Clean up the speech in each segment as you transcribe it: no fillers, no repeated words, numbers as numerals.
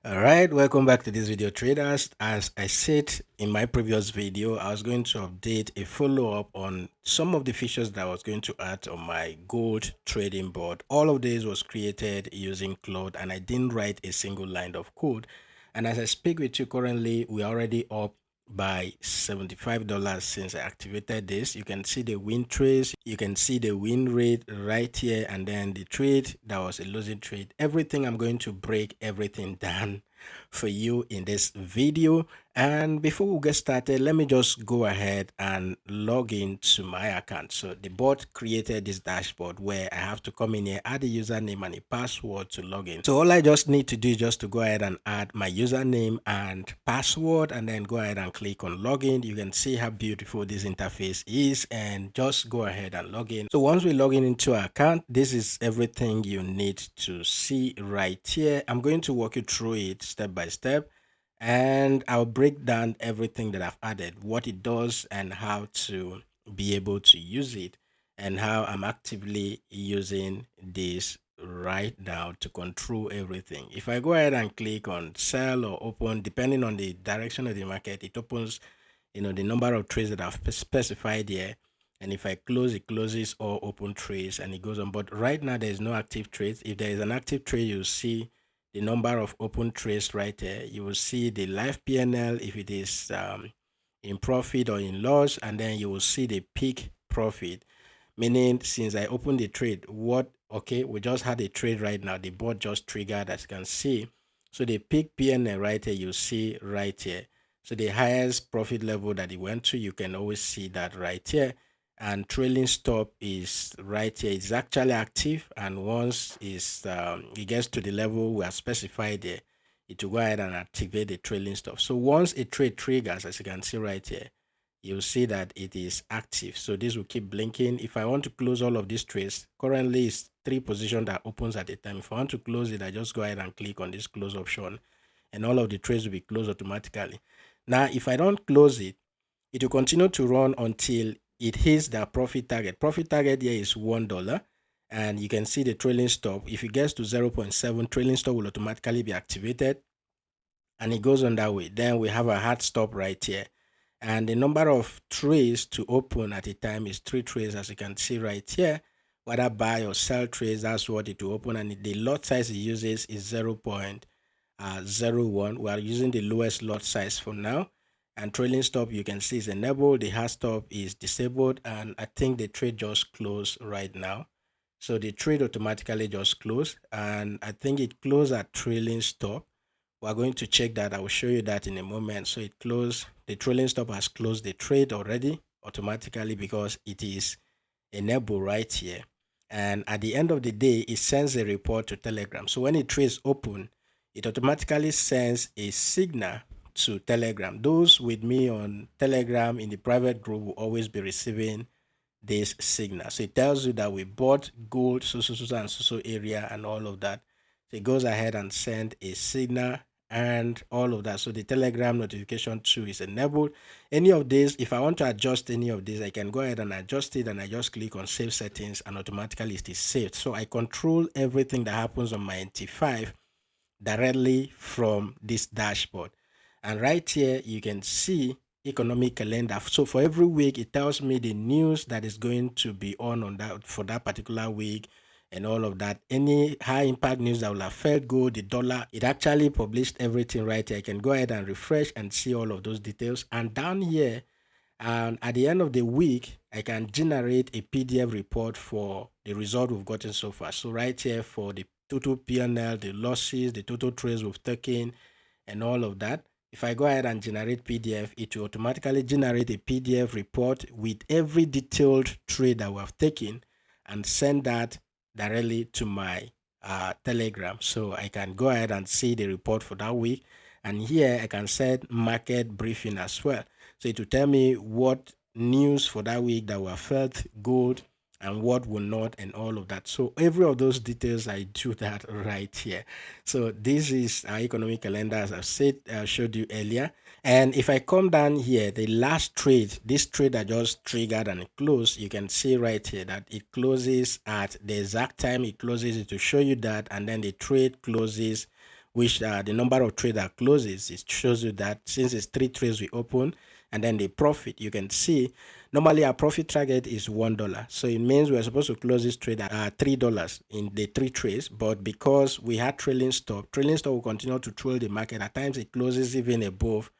All right, welcome back to this video, traders. As I said in my previous video, I was going to update a follow-up on some of the features that I was going to add on my gold trading board. All of this was created using Claude, and I didn't write a single line of code. And as I speak with you currently, we're already up by $75 since I activated this. You can see the win trace, you can see the win rate right here, and then the trade that was a losing trade. Everything, I'm going to break everything down for you in this video. And before we get started, let me just go ahead and log into my account. So the bot created this dashboard where I have to come in here, add a username and a password to log in. So all I just need to do is just to go ahead and add my username and password, and then go ahead and click on login. You can see how beautiful this interface is, and just go ahead and log in. So once we log in into our account, this is everything you need to see right here. I'm going to walk you through it step by step, and I'll break down everything that I've added, what it does and how to be able to use it, and how I'm actively using this right now to control everything. If I go ahead and click on sell or open, depending on the direction of the market, it opens, the number of trades that I've specified here. And if I close, it closes all open trades and it goes on. But right now there's no active trades. If there is an active trade, you'll see the number of open trades right there. You will see the live PNL if it is in profit or in loss, and then you will see the peak profit. Meaning, since I opened the trade, we just had a trade right now. The board just triggered, as you can see. So the peak PNL right here, you see right here. So the highest profit level that it went to, you can always see that right here. And trailing stop is right here. It's actually active, and once it gets to the level we have specified there, it will go ahead and activate the trailing stop. So once a trade triggers, as you can see right here, you'll see that it is active. So this will keep blinking. If I want to close all of these trades, currently it's 3 positions that opens at a time. If I want to close it, I just go ahead and click on this close option, and all of the trades will be closed automatically. Now, if I don't close it, it will continue to run until it hits the profit target. Profit target here is $1, and you can see the trailing stop. If it gets to 0.7, trailing stop will automatically be activated, and it goes on that way. Then we have a hard stop right here, and the number of trades to open at a time is 3 trades, as you can see right here. Whether buy or sell trades, that's what it will open, and the lot size it uses is 0.01. We are using the lowest lot size for now. And trailing stop, you can see, is enabled. The hard stop is disabled, and I think the trade just closed right now. So the trade automatically just closed, and I think it closed at trailing stop. We're going to check that. I will show you that in a moment. So it closed, the trailing stop has closed the trade already automatically because it is enabled right here. And at the end of the day, it sends a report to Telegram. So when it trades open, it automatically sends a signal to Telegram. Those with me on Telegram in the private group will always be receiving this signal. So it tells you that we bought gold, so and so area and all of that. So it goes ahead and send a signal and all of that. So the Telegram notification too is enabled. Any of this, if I want to adjust any of this, I can go ahead and adjust it, and I just click on save settings, and automatically it is saved. So I control everything that happens on my MT5 directly from this dashboard. And right here, you can see economic calendar. So for every week, it tells me the news that is going to be on that for that particular week and all of that. Any high impact news that will affect gold, the dollar, it actually published everything right here. I can go ahead and refresh and see all of those details. And down here, and at the end of the week, I can generate a PDF report for the result we've gotten so far. So right here for the total PNL, the losses, the total trades we've taken, and all of that. If I go ahead and generate PDF, it will automatically generate a PDF report with every detailed trade that we have taken and send that directly to my Telegram. So I can go ahead and see the report for that week. And here I can set market briefing as well. So it will tell me what news for that week that will affect gold and what will not, and all of that. So every of those details, I do that right here. So this is our economic calendar, as I showed you earlier. And if I come down here, the last trade, this trade that just triggered and closed, you can see right here that it closes at the exact time it closes, it to show you that, and then the trade closes which the number of trade that closes, it shows you that since it's 3 trades we open, and then the profit, you can see normally our profit target is $1. So it means we're supposed to close this trade at $3 in the 3 trades, but because we had trailing stop will continue to trail the market. At times it closes even above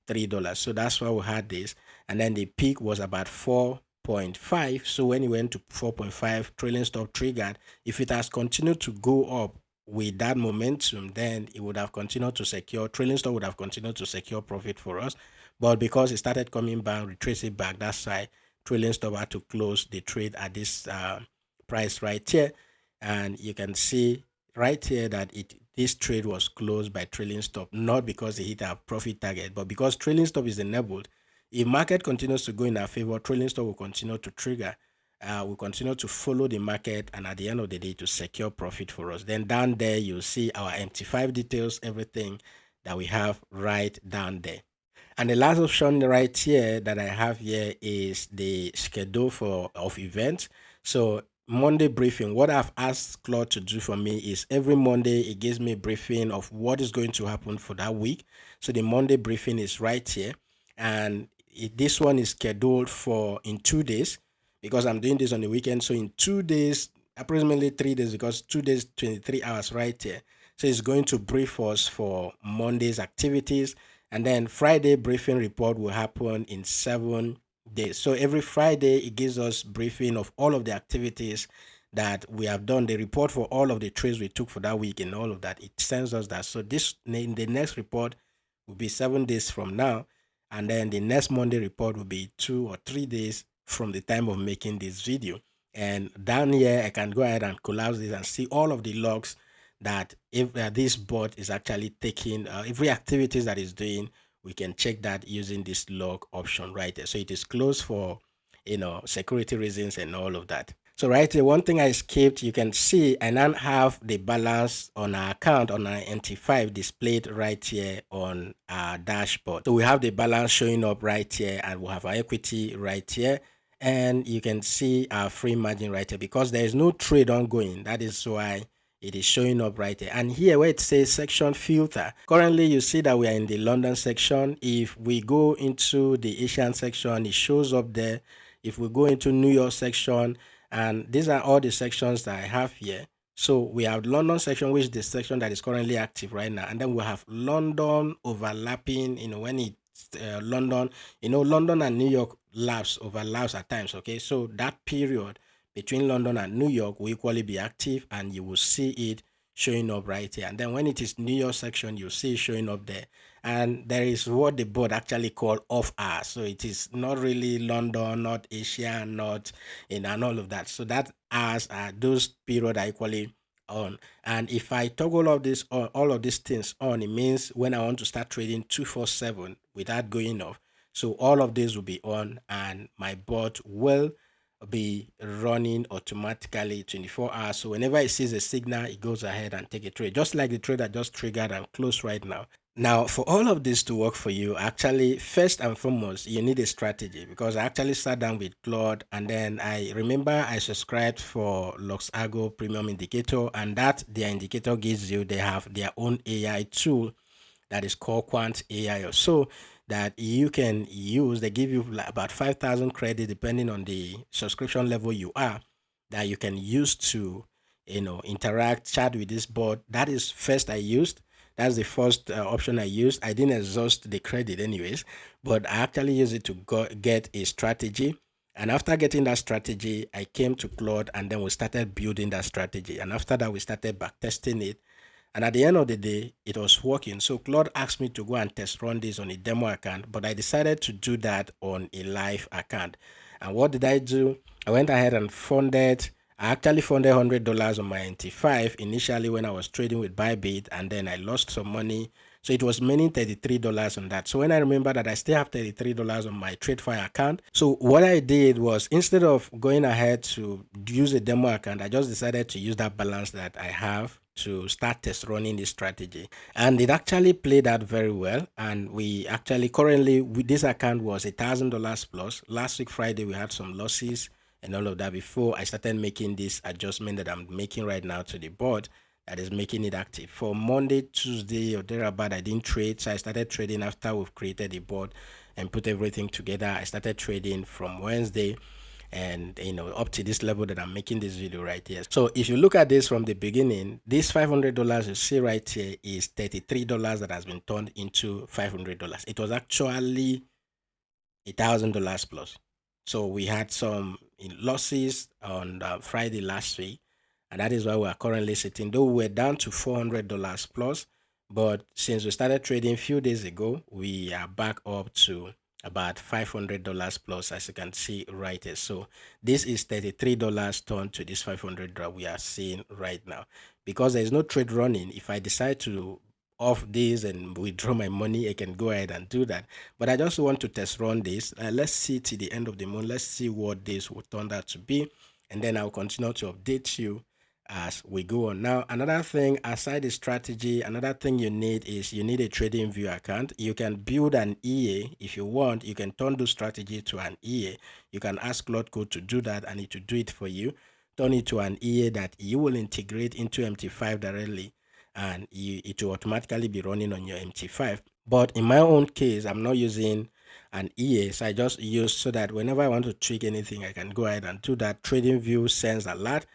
$3. So that's why we had this. And then the peak was about 4.5. So when it went to 4.5, trailing stop triggered. If it has continued to go up with that momentum, then it would have continued to secure, trailing stop would have continued to secure profit for us. But because it started coming back, retrace it back, that's why trailing stop had to close the trade at this price right here. And you can see right here that this trade was closed by trailing stop, not because it hit our profit target, but because trailing stop is enabled. If market continues to go in our favor, trailing stop will continue to trigger. We'll continue to follow the market, and at the end of the day to secure profit for us. Then down there you'll see our MT5 details, everything that we have right down there. And the last option right here that I have here is the schedule of events. So Monday briefing, what I've asked Claude to do for me is every Monday it gives me a briefing of what is going to happen for that week. So the Monday briefing is right here, and this one is scheduled for in 2 days, because I'm doing this on the weekend. So in 2 days, approximately 3 days, because 2 days, 23 hours right here. So it's going to brief us for Monday's activities. And then Friday briefing report will happen in 7 days. So every Friday, it gives us briefing of all of the activities that we have done, the report for all of the trades we took for that week and all of that. It sends us that. So this, in the next report, will be 7 days from now. And then the next Monday report will be 2 or 3 days from the time of making this video. And down here, I can go ahead and collapse this and see all of the logs that if this bot is actually taking every activities that is doing. We can check that using this log option right there. So it is closed for security reasons and all of that. So right here, one thing I skipped, you can see I now have the balance on our account on our MT5 displayed right here on our dashboard. So we have the balance showing up right here, and we have our equity right here, and you can see our free margin right here because there is no trade ongoing. That is why it is showing up right here. And here where it says section filter, currently you see that we are in the London section. If we go into the Asian section, it shows up there. If we go into New York section, and these are all the sections that I have here. So we have London section, which is the section that is currently active right now, and then we have London overlapping. When it's London, London and New York overlaps at times. Okay, so that period between London and New York will equally be active, and you will see it showing up right here. And then when it is New York section, you'll see it showing up there. And there is what the board actually call off hours. So it is not really London, not Asia, not and all of that. So that hours are those periods are equally on. And if I toggle all this on, all of these things on, it means when I want to start trading 247 without going off. So all of this will be on, and my bot will be running automatically 24 hours. So whenever it sees a signal, it goes ahead and take a trade, just like the trade that just triggered and closed right now. Now, for all of this to work for you, actually, first and foremost, you need a strategy, because I actually sat down with Claude, and then I remember I subscribed for 𝗕𝗃𝗙 Premium Indicator, and that their indicator gives you, they have their own AI tool that is called Quant AI or so, that you can use. They give you about 5,000 credit depending on the subscription level you are, that you can use to interact, chat with this bot. That is first I used. That's the first option I used. I didn't exhaust the credit anyways, but I actually used it to get a strategy. And after getting that strategy, I came to Claude, and then we started building that strategy. And after that, we started back testing it. And at the end of the day, it was working. So Claude asked me to go and test run this on a demo account, but I decided to do that on a live account. And what did I do? I went ahead and I actually funded $100 on my MT5 initially when I was trading with Bybit, and then I lost some money. So it was remaining $33 on that. So when I remember that I still have $33 on my TradingView account, so what I did was, instead of going ahead to use a demo account, I just decided to use that balance that I have to start test running this strategy, and it actually played out very well. And we actually currently with this account was $1,000 plus. Last week Friday we had some losses and all of that before I started making this adjustment that I'm making right now to the board, that is making it active. For Monday, Tuesday or thereabout, I didn't trade, so I started trading after we've created a board and put everything together. I started trading from Wednesday, and up to this level that I'm making this video right here. So if you look at this from the beginning, this $500 you see right here is $33 that has been turned into $500. It was actually $1,000 plus. So we had some losses on Friday last week, and that is why we are currently sitting, though we're down to $400 plus, but since we started trading a few days ago, we are back up to about $500 plus, as you can see right here. So this is $33 turned to this $500 we are seeing right now. Because there is no trade running, if I decide to off this and withdraw my money, I can go ahead and do that. But I just want to test run this. Let's see till the end of the month. Let's see what this will turn out to be, and then I'll continue to update you as we go on. Now, another thing aside the strategy, another thing you need is you need a TradingView account. You can build an EA if you want. You can turn the strategy to an EA. You can ask Claude Code to do that, and it will do it for you. Turn it to an EA that you will integrate into MT5 directly, and it will automatically be running on your MT5. But in my own case, I'm not using an EA, so I just use so that whenever I want to tweak anything, I can go ahead and do that. TradingView sends alert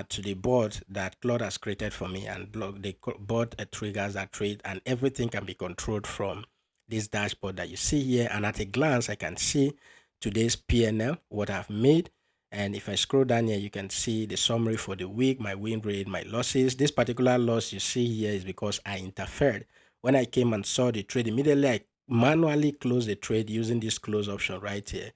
to the board that Claude has created for me, and the board triggers that trade, and everything can be controlled from this dashboard that you see here. And at a glance, I can see today's PNL, what I've made. And if I scroll down here, you can see the summary for the week, my win rate, my losses. This particular loss you see here is because I interfered. When I came and saw the trade, immediately I manually closed the trade using this close option right here.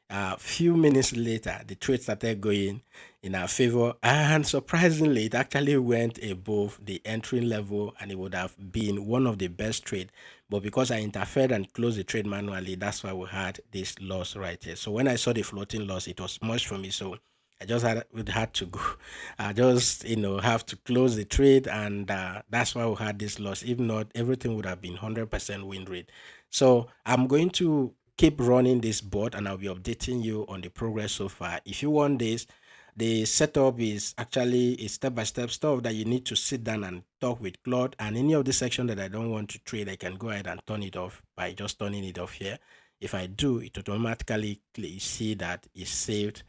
A few minutes later, the trade started going in our favor, and surprisingly, it actually went above the entry level, and it would have been one of the best trade. But because I interfered and closed the trade manually, that's why we had this loss right here. So when I saw the floating loss, it was much for me. So I just had to go. I just have to close the trade, and that's why we had this loss. If not, everything would have been 100% win rate. So I'm going to keep running this board, and I'll be updating you on the progress so far. If you want this, the setup is actually a step-by-step stuff that you need to sit down and talk with Claude. And any of the section that I don't want to trade, I can go ahead and turn it off by just turning it off here. If I do, it automatically see that it's saved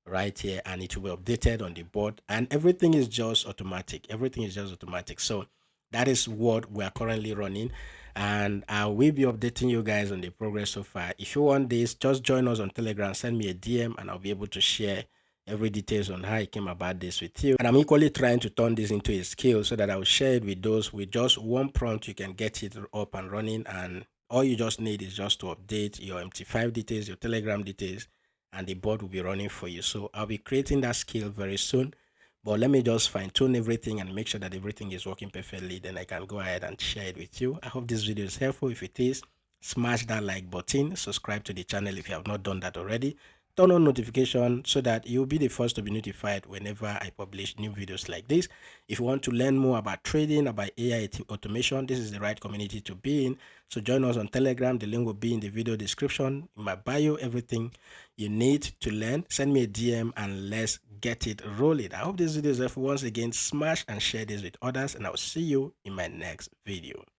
right here, and it will be updated on the board, and everything is just automatic. Everything is just automatic. So that is what we are currently running, and I will be updating you guys on the progress so far. If you want this, just join us on Telegram, send me a DM, and I'll be able to share every details on how I came about this with you. And I'm equally trying to turn this into a skill so that I'll share it with those. With just one prompt, you can get it up and running, and all you just need is just to update your MT5 details, your Telegram details, and the board will be running for you. So I'll be creating that skill very soon, but let me just fine tune everything and make sure that everything is working perfectly, then I can go ahead and share it with you. I hope this video is helpful. If it is, smash that like button, subscribe to the channel if you have not done that already, turn on notification so that you'll be the first to be notified whenever I publish new videos like this. If you want to learn more about trading, about AI automation, this is the right community to be in. So join us on Telegram. The link will be in the video description, in my bio, everything you need to learn. Send me a DM and let's get it rolling. I hope this video is helpful. Once again, smash and share this with others, and I'll see you in my next video.